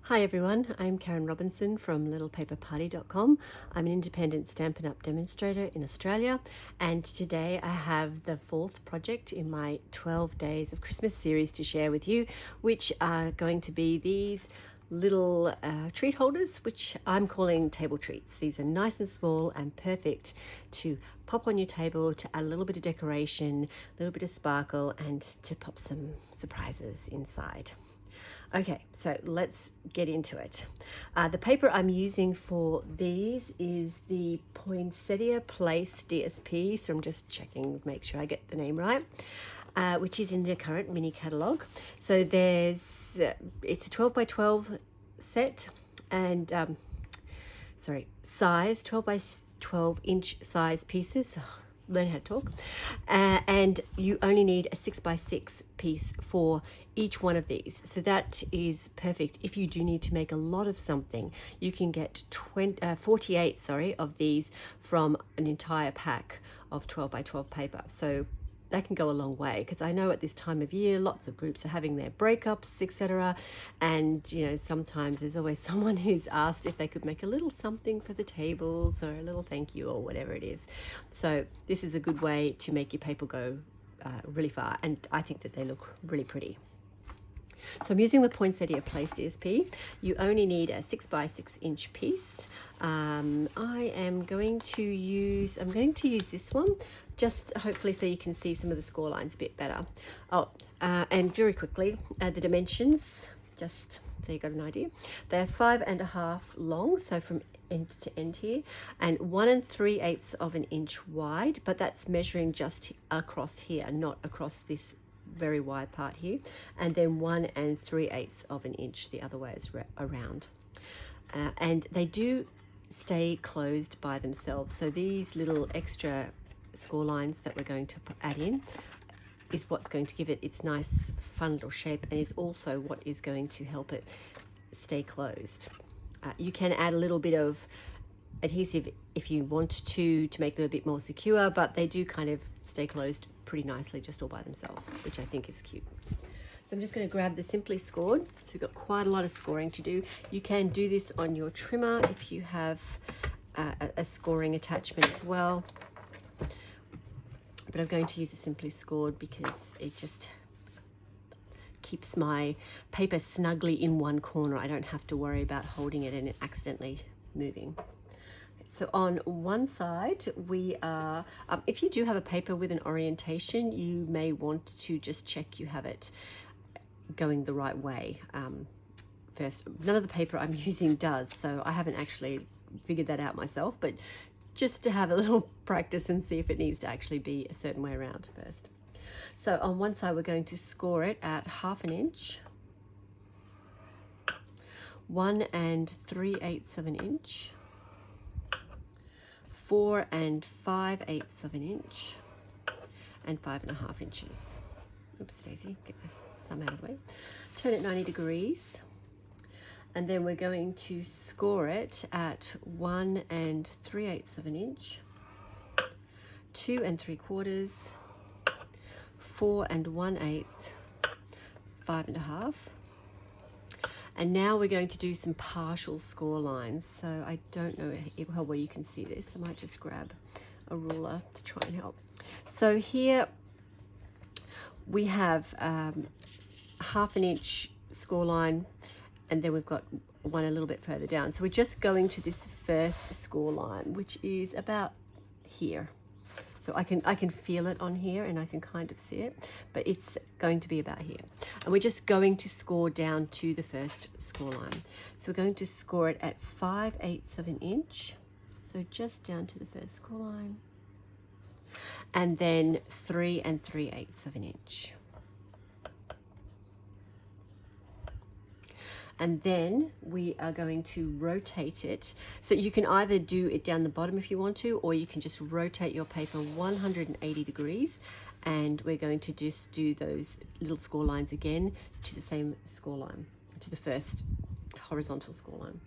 Hi everyone, I'm Karen Robinson from littlepaperparty.com. I'm an independent Stampin' Up! Demonstrator in Australia, and today I have the fourth project in my 12 Days of Christmas series to share with you, which are going to be these little treat holders, which I'm calling table treats. These are nice and small and perfect to pop on your table to add a little bit of decoration, a little bit of sparkle, and to pop some surprises inside. Okay, so let's get into it. The paper I'm using for these is the Poinsettia Place DSP, so I'm just checking, make sure I get the name right, which is in the current mini catalogue. So it's a 12 by 12 set, and size 12 by 12 inch size pieces. Learn how to talk. And you only need a 6 by 6 piece for each one of these, so that is perfect. If you do need to make a lot of something, you can get 48 of these from an entire pack of 12 by 12 paper, so that can go a long way, because I know at this time of year lots of groups are having their breakups, etc., and sometimes there's always someone who's asked if they could make a little something for the tables or a little thank you or whatever it is. So this is a good way to make your paper go really far, and I think that they look really pretty. So I'm using the Poinsettia Place DSP. You only need a 6 by 6 inch piece. I'm going to use this one, just hopefully so you can see some of the score lines a bit better. And very quickly, the dimensions, just so you got an idea. They're 5.5 long, so from end to end here, and 1 3/8 of an inch wide, but that's measuring just across here, not across this very wide part here, and then 1 3/8 of an inch the other way around. And they do stay closed by themselves, so these little extra score lines that we're going to add in is what's going to give it its nice fun little shape, and is also what is going to help it stay closed. You can add a little bit of adhesive if you want to make them a bit more secure, but they do kind of stay closed pretty nicely just all by themselves, which I think is cute. So I'm just going to grab the Simply Scored. So we've got quite a lot of scoring to do. You can do this on your trimmer if you have a scoring attachment as well, but I'm going to use the Simply Scored because it just keeps my paper snugly in one corner. I don't have to worry about holding it and it accidentally moving. So on one side, we are, if you do have a paper with an orientation, you may want to just check you have it going the right way first. None of the paper I'm using does, so I haven't actually figured that out myself, but just to have a little practice and see if it needs to actually be a certain way around first. So on one side, we're going to score it at 1/2 inch, 1 3/8 of an inch, 4 5/8 of an inch, and 5.5 inches. Oops, Daisy, get my thumb out of the way. Turn it 90 degrees, and then we're going to score it at 1 3/8 of an inch, 2 3/4, 4 1/8, 5.5. And now we're going to do some partial score lines. So I don't know how well you can see this. I might just grab a ruler to try and help. So here we have 1/2 inch score line, and then we've got one a little bit further down. So we're just going to this first score line, which is about here. So I can feel it on here, and I can kind of see it, but it's going to be about here. And we're just going to score down to the first score line. So we're going to score it at 5/8 of an inch, so just down to the first score line, and then 3 3/8 of an inch. And then we are going to rotate it. So you can either do it down the bottom if you want to, or you can just rotate your paper 180 degrees. And we're going to just do those little score lines again to the same score line, to the first horizontal score line.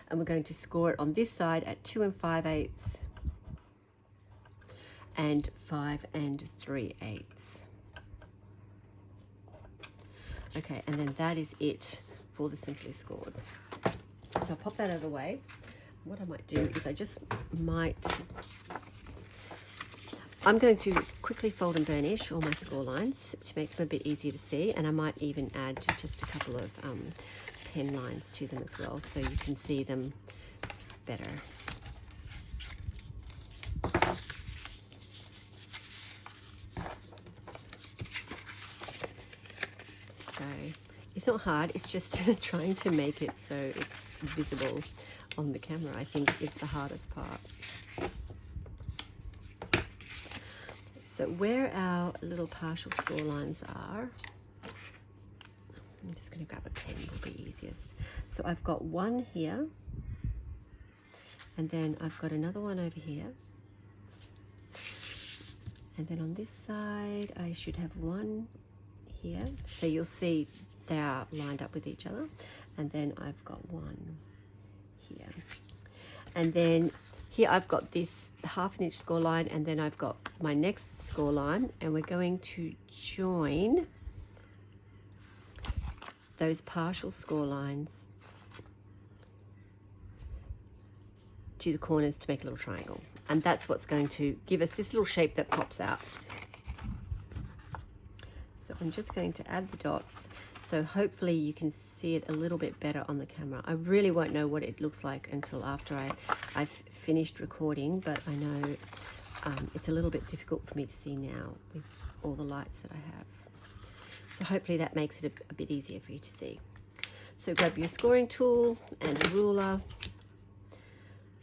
And we're going to score it on this side at 2 5/8 and 5 3/8. Okay, and then that is it for the Simply Scored. So I'll pop that out of the way. What I might do is I'm going to quickly fold and burnish all my score lines to make them a bit easier to see, and I might even add just a couple of pen lines to them as well, so you can see them better. So it's not hard, it's just trying to make it so it's visible on the camera, I think, is the hardest part. So where our little partial score lines are, I'm just going to grab a pen, will be easiest. So I've got one here, and then I've got another one over here, and then on this side I should have one here. So you'll see they are lined up with each other, and then I've got one here, and then here I've got this 1/2 inch score line, and then I've got my next score line, and we're going to join those partial score lines to the corners to make a little triangle, and that's what's going to give us this little shape that pops out. So I'm just going to add the dots, so hopefully you can see it a little bit better on the camera. I really won't know what it looks like until after I've finished recording, but I know it's a little bit difficult for me to see now with all the lights that I have. So hopefully that makes it a bit easier for you to see. So grab your scoring tool and a ruler,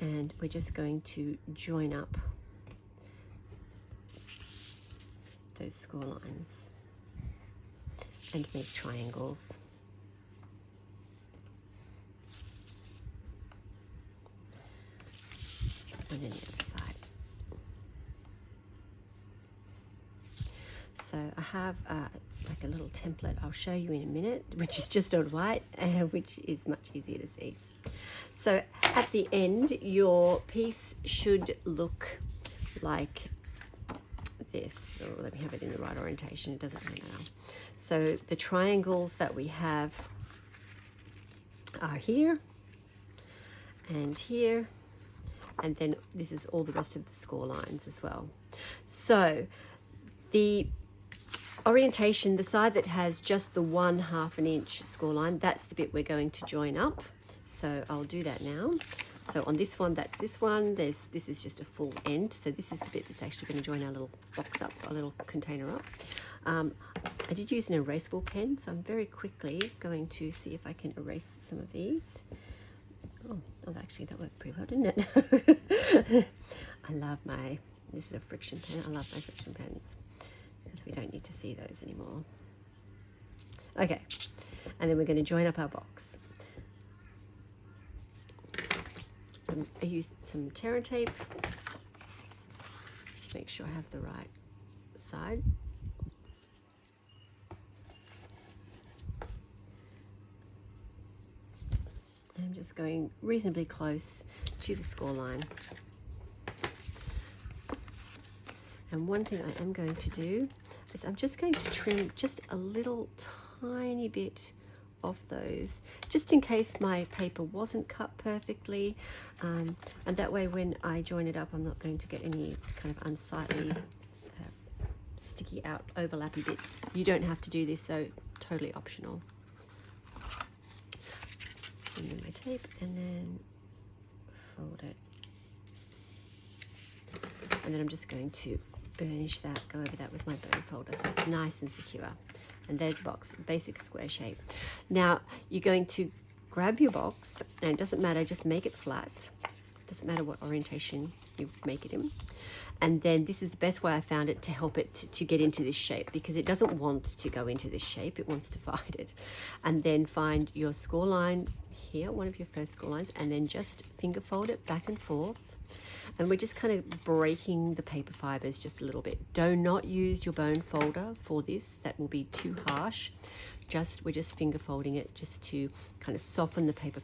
and we're just going to join up those score lines and make triangles. And then the other side. So I have like a little template I'll show you in a minute, which is just on white, which is much easier to see. So at the end, your piece should look like this. Or let me have it in the right orientation, it doesn't really matter. So the triangles that we have are here and here, and then this is all the rest of the score lines as well. So the orientation, the side that has just the 1/2 inch score line, that's the bit we're going to join up. So I'll do that now. So on this one, that's this one. This is just a full end. So this is the bit that's actually going to join our little box up, our little container up. I did use an erasable pen, so I'm very quickly going to see if I can erase some of these. Oh, actually that worked pretty well, didn't it? This is a friction pen. I love my friction pens because we don't need to see those anymore. Okay, and then we're going to join up our box. I used some Terra tape. Just make sure I have the right side. I'm just going reasonably close to the score line. And one thing I am going to do is I'm just going to trim just a little tiny bit of those, just in case my paper wasn't cut perfectly, and that way when I join it up I'm not going to get any kind of unsightly sticky out overlappy bits. You don't have to do this though, totally optional. And then my tape, and then fold it, and then I'm just going to burnish that, go over that with my burn folder so it's nice and secure. And there's the box, basic square shape. Now you're going to grab your box, and it doesn't matter, just make it flat. Doesn't matter what orientation you make it in. And then this is the best way I found it to help it to get into this shape, because it doesn't want to go into this shape, it wants to find it. And then find your score line here, one of your first score lines, and then just finger fold it back and forth. And we're just kind of breaking the paper fibers just a little bit. Do not use your bone folder for this, that will be too harsh. We're just finger folding it just to kind of soften the paper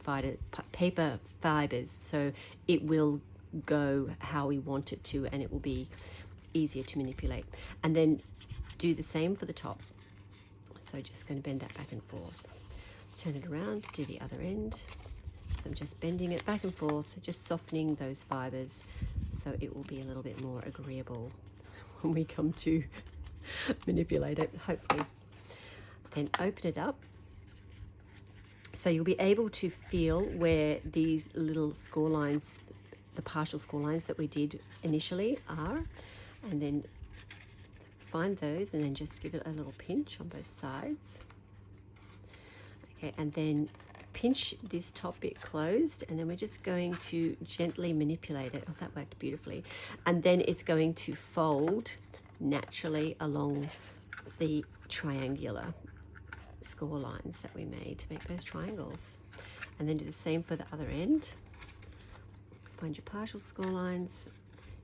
fibers so it will go how we want it to, and it will be easier to manipulate. And then do the same for the top. So just going to bend that back and forth. turn it around, do the other end. So I'm just bending it back and forth, just softening those fibers so it will be a little bit more agreeable when we come to manipulate it, hopefully. Then open it up. So you'll be able to feel where these little score lines, the partial score lines that we did initially are, and then find those and then just give it a little pinch on both sides. Okay, and then pinch this top bit closed, and then we're just going to gently manipulate it. Oh, that worked beautifully. And then it's going to fold naturally along the triangular score lines that we made to make those triangles. And then do the same for the other end. Find your partial score lines,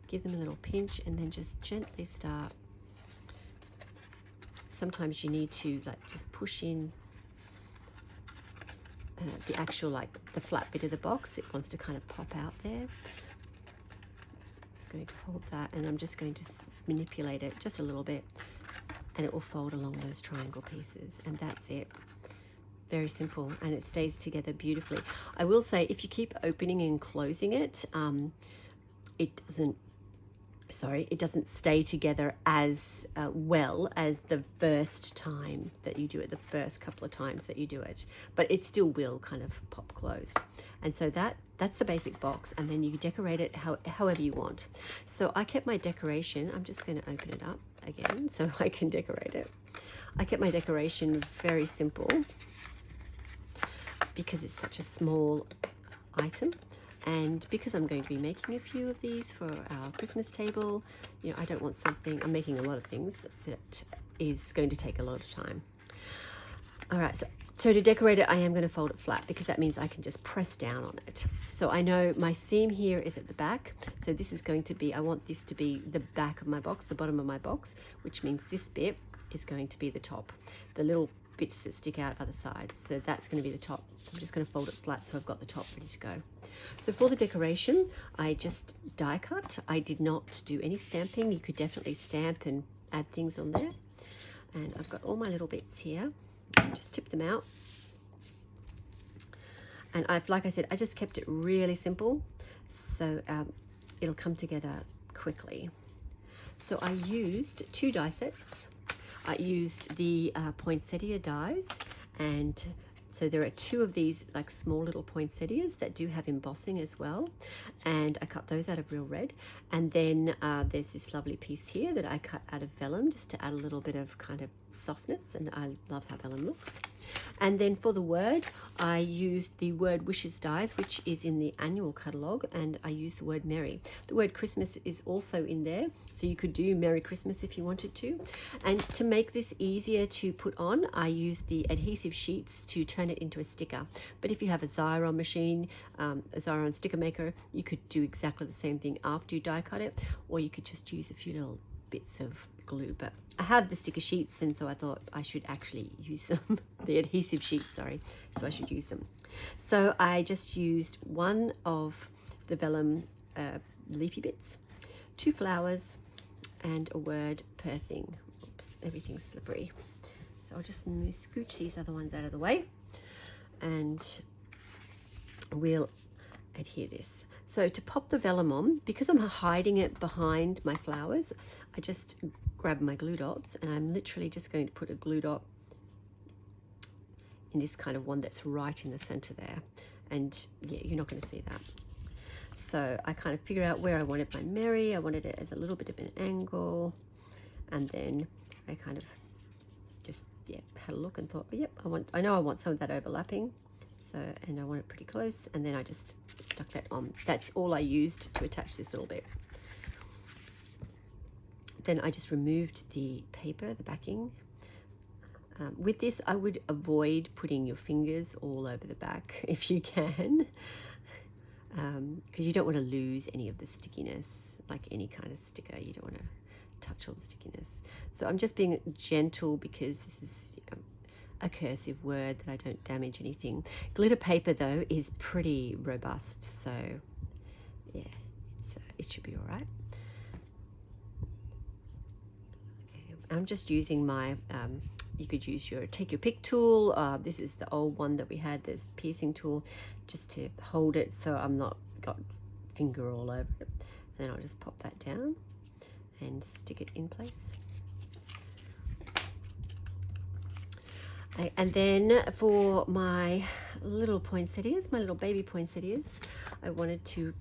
give them a little pinch, and then just gently start. Sometimes you need to like just push in the actual, like the flat bit of the box. It wants to kind of pop out there. Just going to hold that, and I'm just going to manipulate it just a little bit, and it will fold along those triangle pieces, and that's it. Very simple, and it stays together beautifully. I will say, if you keep opening and closing it, it doesn't stay together as well as the first time that you do it, the first couple of times that you do it, but it still will kind of pop closed. And so that's the basic box, and then you decorate it however you want. So I kept my decoration, I'm just going to open it up again so I can decorate it. I kept my decoration very simple because it's such a small item. And because I'm going to be making a few of these for our Christmas table, you know, I don't want something, I'm making a lot of things that is going to take a lot of time. All right, so to decorate it, I am going to fold it flat because that means I can just press down on it. So I know my seam here is at the back. So this is going to be, I want this to be the back of my box, the bottom of my box, which means this bit is going to be the top. The little bits that stick out are the sides, so that's going to be the top. I'm just going to fold it flat so I've got the top ready to go. So for the decoration, I just die cut. I did not do any stamping. You could definitely stamp and add things on there. And I've got all my little bits here. Just tip them out. And like I said, I just kept it really simple, so it'll come together quickly. So I used 2 die sets. I used the poinsettia dies, and so there are 2 of these like small little poinsettias that do have embossing as well, and I cut those out of real red. And then there's this lovely piece here that I cut out of vellum just to add a little bit of kind of softness, and I love how vellum looks. And then for the word, I used the word wishes dies, which is in the annual catalogue, and I used the word merry. The word Christmas is also in there, so you could do Merry Christmas if you wanted to. And to make this easier to put on, I used the adhesive sheets to turn it into a sticker. But if you have a Xyron machine, a Xyron sticker maker, you could do exactly the same thing after you die cut it, or you could just use a few little bits of glue. But I have the sticker sheets, and so I thought I should actually use them. The adhesive sheets, sorry, so I should use them. So I just used 1 of the vellum leafy bits, 2 flowers, and a word per thing. Oops, everything's slippery. So I'll just scooch these other ones out of the way, and we'll adhere this. So to pop the vellum on, because I'm hiding it behind my flowers, I just grab my glue dots, and I'm literally just going to put a glue dot in this kind of one that's right in the center there. And yeah, you're not going to see that. So I kind of figured out where I wanted my Merry. I wanted it as a little bit of an angle, and then I kind of just had a look and thought, oh, yep, I know I want some of that overlapping. So, and I want it pretty close, and then I just stuck that on. That's all I used to attach this little bit. Then I just removed the paper, the backing. With this, I would avoid putting your fingers all over the back if you can, because you don't want to lose any of the stickiness, like any kind of sticker. You don't want to touch all the stickiness. So I'm just being gentle because this is a cursive word that I don't damage anything. Glitter paper though is pretty robust, so yeah, it should be all right. Okay, I'm just using my you could use your take your pick tool. This is the old one that we had, this piercing tool, just to hold it so I'm not got finger all over it. And then I'll just pop that down and stick it in place. And then for my little poinsettias, my little baby poinsettias, I wanted to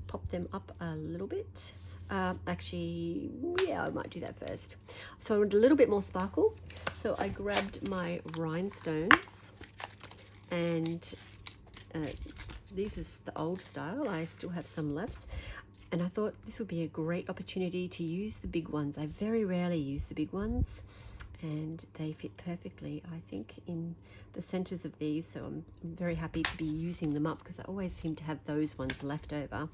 pop them up a little bit. Actually, yeah, I might do that first. So I wanted a little bit more sparkle. So I grabbed my rhinestones, and this is the old style. I still have some left. And I thought this would be a great opportunity to use the big ones. I very rarely use the big ones, and they fit perfectly, I think, in the centers of these. So I'm very happy to be using them up, because I always seem to have those ones left over.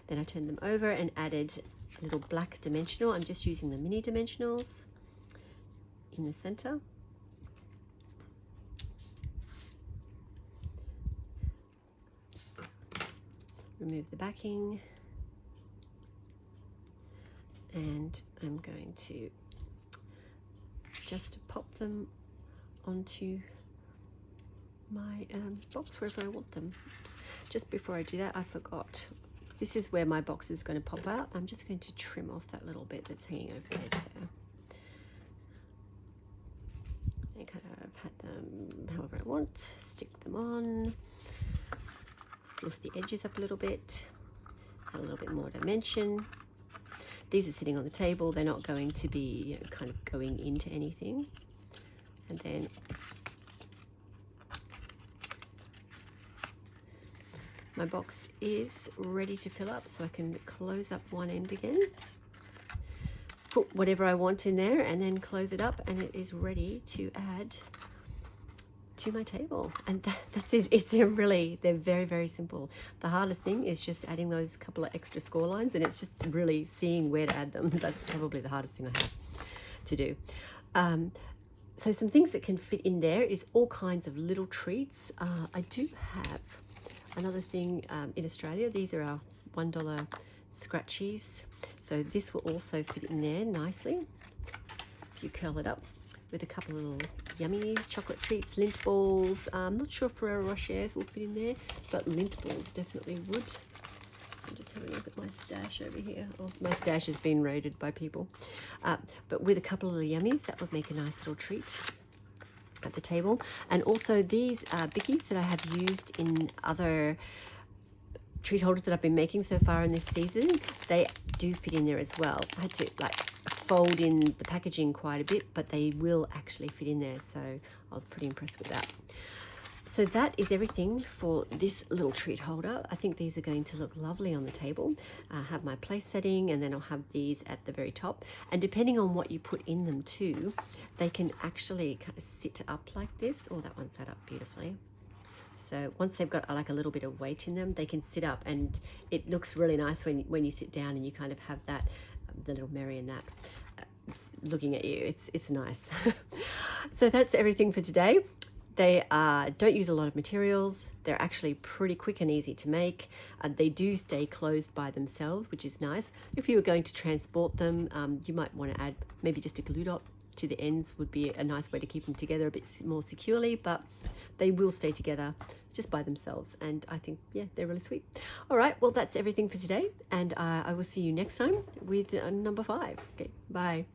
Then I turned them over and added a little black dimensional. I'm just using the mini dimensionals in the center. Remove the backing. And I'm going to just pop them onto my box wherever I want them. Oops. Just before I do that, I forgot. This is where my box is going to pop out. I'm just going to trim off that little bit that's hanging over the edge there. I kind of had them however I want. Stick them on. Lift the edges up a little bit. Add a little bit more dimension. These are sitting on the table. They're not going to be, kind of going into anything. And then my box is ready to fill up, so I can close up one end again, put whatever I want in there, and then close it up, and it is ready to add to my table. And that's it. They're very, very simple. The hardest thing is just adding those couple of extra score lines, and it's just really seeing where to add them. That's probably the hardest thing I have to do. So some things that can fit in there is all kinds of little treats. I do have another thing in Australia. These are our $1 scratchies. So this will also fit in there nicely if you curl it up with a couple of little yummies, chocolate treats, lint balls. I'm not sure Ferrero Rochers will fit in there, but lint balls definitely would. I'm just having a look at my stash over here. Oh, my stash has been raided by people. But with a couple of little yummies, that would make a nice little treat at the table. And also these bickies that I have used in other treat holders that I've been making so far in this season, they do fit in there as well. I had to fold in the packaging quite a bit, but they will actually fit in there, so I was pretty impressed with that. So that is everything for this little treat holder. I think these are going to look lovely on the table. I have my place setting, and then I'll have these at the very top, and depending on what you put in them too, they can actually kind of sit up like this. Oh, that one sat up beautifully. So once they've got like a little bit of weight in them, they can sit up, and it looks really nice when you sit down and you kind of have that, the little Mary and that looking at you. It's nice. So that's everything for today. They don't use a lot of materials. They're actually pretty quick and easy to make. They do stay closed by themselves, which is nice. If you were going to transport them, you might want to add maybe just a glue dot to the ends. Would be a nice way to keep them together a bit more securely, but they will stay together just by themselves, and I think, yeah, they're really sweet. All right, well, that's everything for today, and I will see you next time with number 5. Okay, bye.